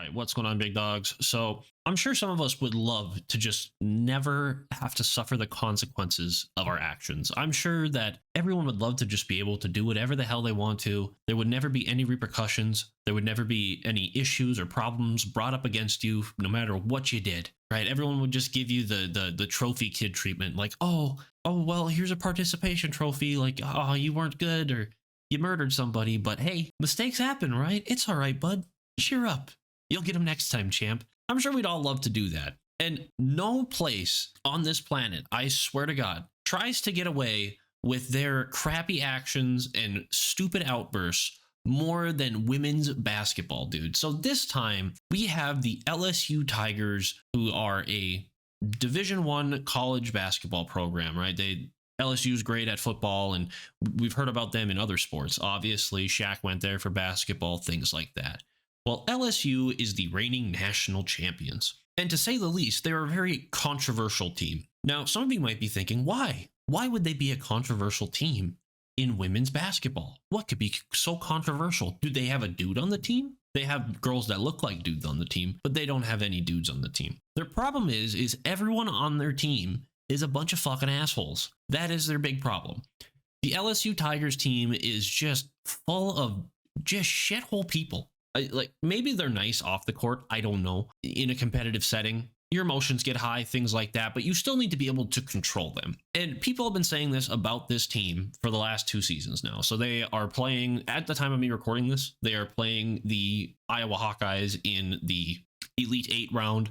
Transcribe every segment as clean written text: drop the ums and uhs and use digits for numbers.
right, what's going on, big dogs? So I'm sure some of us would love to just never have to suffer the consequences of our actions. I'm sure that everyone would love to just be able to do whatever the hell they want to. There would never be any repercussions. There would never be any issues or problems brought up against you, no matter what you did, right? Everyone would just give you the trophy kid treatment, like, oh, well, here's a participation trophy, like, oh, you weren't good or you murdered somebody, but hey, mistakes happen, right? It's all right, bud. Cheer up. You'll get them next time, champ. I'm sure we'd all love to do that. And no place on this planet, I swear to God, tries to get away with their crappy actions and stupid outbursts more than women's basketball, dude. So this time we have the LSU Tigers, who are a Division I college basketball program, right? LSU's great at football, and we've heard about them in other sports. Obviously, Shaq went there for basketball, things like that. Well, LSU is the reigning national champions. And to say the least, they're a very controversial team. Now, some of you might be thinking, why? Why would they be a controversial team in women's basketball? What could be so controversial? Do they have a dude on the team? They have girls that look like dudes on the team, but they don't have any dudes on the team. Their problem is everyone on their team is a bunch of fucking assholes. That is their big problem. The LSU Tigers team is just full of just shithole people. Like, maybe they're nice off the court, I don't know. In a competitive setting, your emotions get high, things like that, but you still need to be able to control them. And people have been saying this about this team for the last 2 seasons now. So they are playing, at the time of me recording this, they are playing the Iowa Hawkeyes in the Elite 8 round,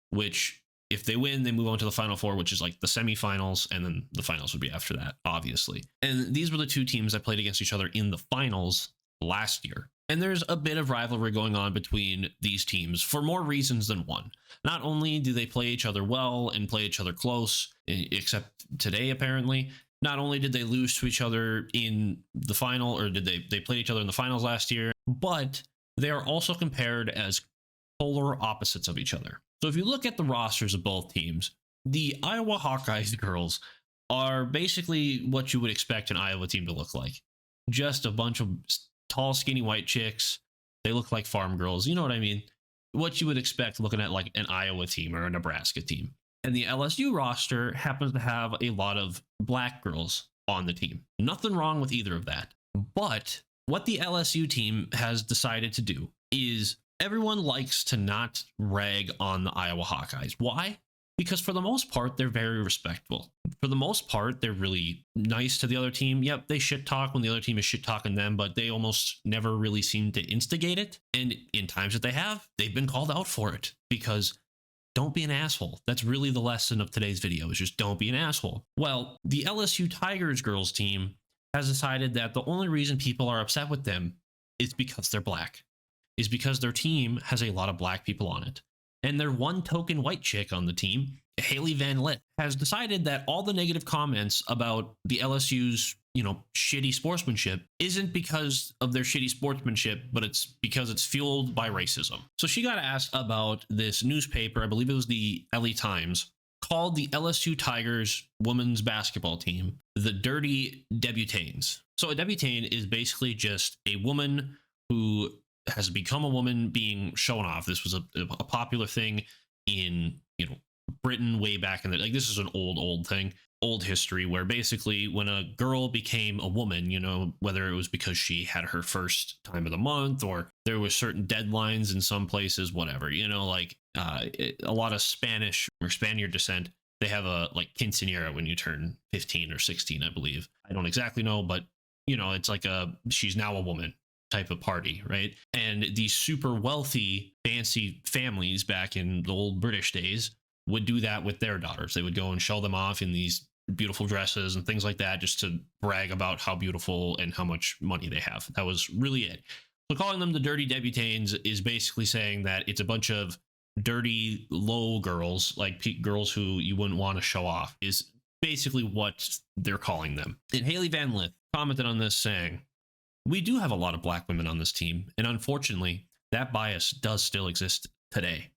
which if they win, they move on to the Final Four, which is like the semifinals, and then the finals would be after that, obviously. And these were the 2 teams that played against each other in the finals last year. And there's a bit of rivalry going on between these teams for more reasons than one. Not only do they play each other well and play each other close, except today apparently, not only did they lose to each other in the final, or did they played each other in the finals last year, but they are also compared as polar opposites of each other. So if you look at the rosters of both teams, the Iowa Hawkeyes girls are basically what you would expect an Iowa team to look like. Just a bunch of tall, skinny white chicks. They look like farm girls. You know what I mean? What you would expect looking at like an Iowa team or a Nebraska team. And the LSU roster happens to have a lot of black girls on the team. Nothing wrong with either of that. But what the LSU team has decided to do is everyone likes to not rag on the Iowa Hawkeyes. Why? Because for the most part, they're very respectful. For the most part, they're really nice to the other team. Yep, they shit talk when the other team is shit talking them, but they almost never really seem to instigate it. And in times that they have, they've been called out for it, because don't be an asshole. That's really the lesson of today's video, is just don't be an asshole. Well, the LSU Tigers girls team has decided that the only reason people are upset with them is because they're black, is because their team has a lot of black people on it. And their one token white chick on the team, Haley Van Lith, has decided that all the negative comments about the LSU's, shitty sportsmanship isn't because of their shitty sportsmanship, but it's because it's fueled by racism. So she got asked about this newspaper, I believe it was the LA Times, called the LSU Tigers women's basketball team the Dirty Debutantes. So a debutante is basically just a woman who has become a woman being shown off. This was a popular thing in, Britain way back in the, like, this is an old thing, old history, where basically when a girl became a woman, whether it was because she had her first time of the month or there was certain deadlines in some places, whatever, a lot of Spanish or Spaniard descent, they have a quinceañera when you turn 15 or 16, I believe. I don't exactly know, but it's like she's now a woman type of party, right? And these super wealthy, fancy families back in the old British days would do that with their daughters. They would go and show them off in these beautiful dresses and things like that, just to brag about how beautiful and how much money they have. That was really it. So calling them the Dirty Debutantes is basically saying that it's a bunch of dirty, low girls, like girls who you wouldn't want to show off, is basically what they're calling them. And Haley Van Lith commented on this saying, "We do have a lot of black women on this team, and unfortunately, that bias does still exist today.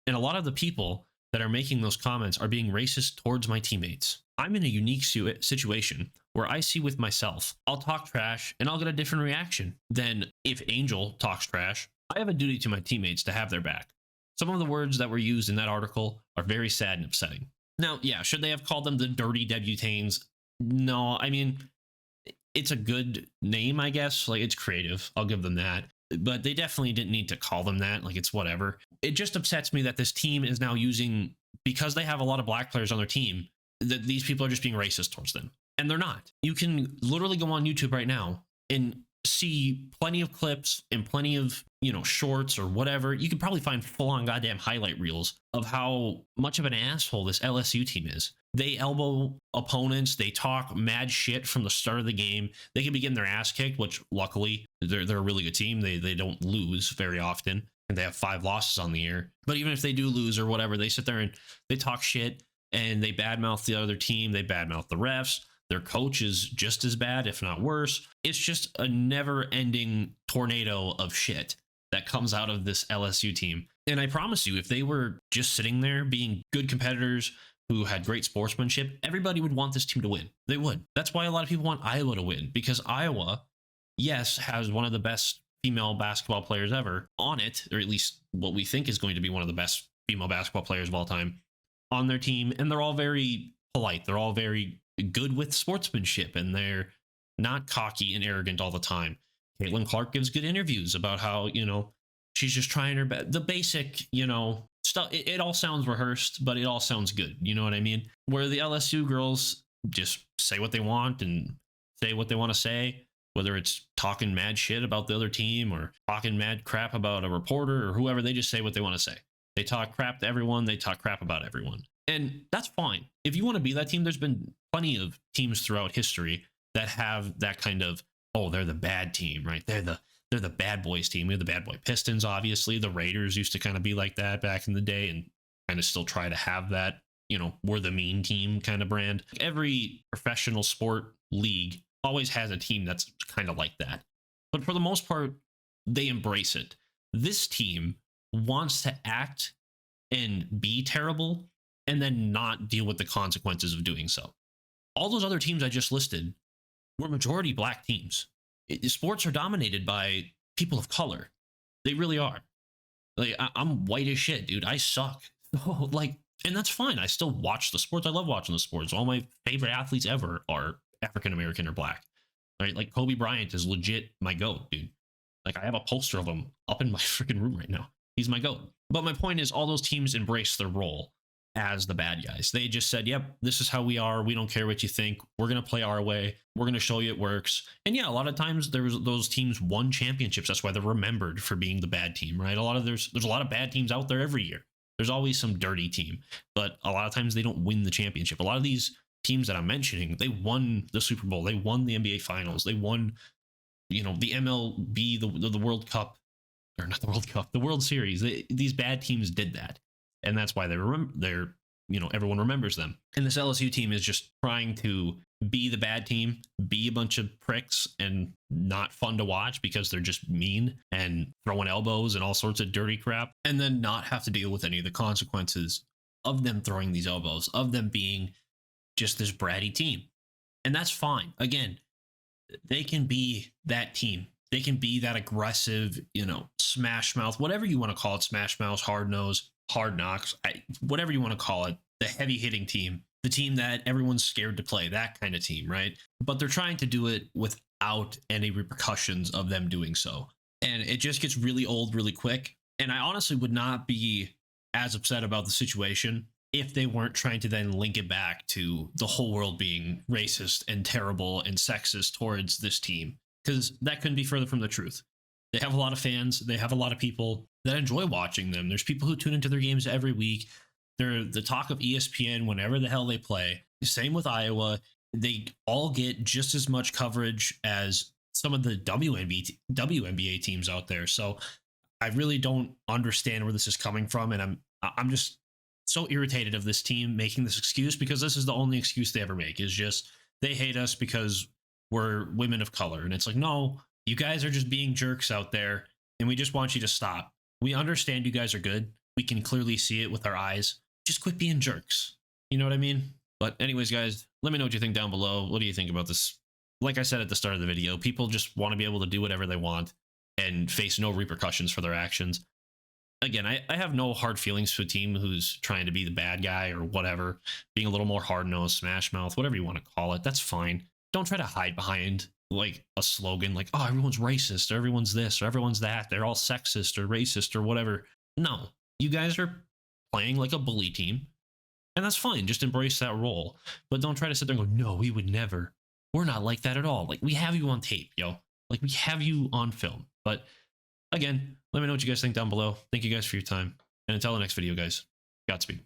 And a lot of the people that are making those comments are being racist towards my teammates. I'm in a unique situation where I see with myself, I'll talk trash and I'll get a different reaction than if Angel talks trash. I have a duty to my teammates to have their back. Some of the words that were used in that article are very sad and upsetting. Now, yeah, should they have called them the dirty debutantes? No, I mean, it's a good name, I guess. Like, it's creative. I'll give them that. But they definitely didn't need to call them that. Like, it's whatever. It just upsets me that this team is now using, because they have a lot of black players on their team, that these people are just being racist towards them. And they're not. You can literally go on YouTube right now and see plenty of clips and plenty of, shorts or whatever. You can probably find full-on goddamn highlight reels of how much of an asshole this LSU team is. They elbow opponents. They talk mad shit from the start of the game. They can be getting their ass kicked, which luckily they're a really good team. They don't lose very often, and they have 5 losses on the year. But even if they do lose or whatever, they sit there and they talk shit and they badmouth the other team. They badmouth the refs. Their coach is just as bad, if not worse. It's just a never-ending tornado of shit that comes out of this LSU team. And I promise you, if they were just sitting there being good competitors who had great sportsmanship, everybody would want this team to win. They would. That's why a lot of people want Iowa to win, because Iowa, yes, has one of the best female basketball players ever on it, or at least what we think is going to be one of the best female basketball players of all time on their team. And they're all very polite. They're all very good with sportsmanship, and they're not cocky and arrogant all the time. Caitlin Clark gives good interviews about how, she's just trying her best. The basic, stuff. It all sounds rehearsed, but it all sounds good. You know what I mean? Where the LSU girls just say what they want and say what they want to say, whether it's talking mad shit about the other team or talking mad crap about a reporter or whoever. They just say what they want to say. They talk crap to everyone. They talk crap about everyone. And that's fine. If you want to be that team, there's been plenty of teams throughout history that have that kind of, oh, they're the bad team, right? They're the bad boys team. We have the bad boy Pistons, obviously. The Raiders used to kind of be like that back in the day and kind of still try to have that, we're the mean team kind of brand. Every professional sport league always has a team that's kind of like that. But for the most part, they embrace it. This team wants to act and be terrible and then not deal with the consequences of doing so. All those other teams I just listed were majority black teams. Sports are dominated by people of color. They really are. Like, I'm white as shit, dude. I suck. And that's fine. I still watch the sports. I love watching the sports. All my favorite athletes ever are African-American or black. Right? Like, Kobe Bryant is legit my GOAT, dude. Like, I have a poster of him up in my freaking room right now. He's my GOAT. But my point is, all those teams embrace their role as the bad guys. They just said, yep, this is how we are. We don't care what you think. We're going to play our way. We're going to show you it works. And yeah, a lot of times those teams won championships. That's why they're remembered for being the bad team, right? There's a lot of bad teams out there every year. There's always some dirty team, but a lot of times they don't win the championship. A lot of these teams that I'm mentioning, they won the Super Bowl. They won the NBA Finals. They won, the MLB, the World Cup, or not the World Cup, the World Series. These bad teams did that. And that's why everyone remembers them. And this LSU team is just trying to be the bad team, be a bunch of pricks and not fun to watch because they're just mean and throwing elbows and all sorts of dirty crap, and then not have to deal with any of the consequences of them throwing these elbows, of them being just this bratty team. And that's fine. Again, they can be that team. They can be that aggressive, smash mouth, whatever you want to call it, smash mouth, hard nose, hard knocks, whatever you want to call it, the heavy hitting team, the team that everyone's scared to play, that kind of team, right? But they're trying to do it without any repercussions of them doing so. And it just gets really old really quick. And I honestly would not be as upset about the situation if they weren't trying to then link it back to the whole world being racist and terrible and sexist towards this team, because that couldn't be further from the truth. They have a lot of fans. They have a lot of people that enjoy watching them. There's people who tune into their games every week. They're the talk of ESPN whenever the hell they play. Same with Iowa. They all get just as much coverage as some of the WNBA teams out there. So I really don't understand where this is coming from. And I'm just so irritated of this team making this excuse, because this is the only excuse they ever make, is just they hate us because we're women of color. And it's like, no, you guys are just being jerks out there, and we just want you to stop. We understand you guys are good. We can clearly see it with our eyes. Just quit being jerks. You know what I mean? But anyways, guys, let me know what you think down below. What do you think about this? Like I said at the start of the video, people just want to be able to do whatever they want. and face no repercussions for their actions. Again, I have no hard feelings to a team who's trying to be the bad guy or whatever, being a little more hard-nosed, smash mouth, whatever you want to call it. That's fine. Don't try to hide behind like a slogan like, oh, everyone's racist or everyone's this or everyone's that. They're all sexist or racist or whatever. No, you guys are playing like a bully team, and that's fine. Just embrace that role. But don't try to sit there and go, no, we would never. We're not like that at all. Like, we have you on tape, yo. Like, we have you on film. But again, let me know what you guys think down below. Thank you guys for your time. And until the next video, guys, Godspeed.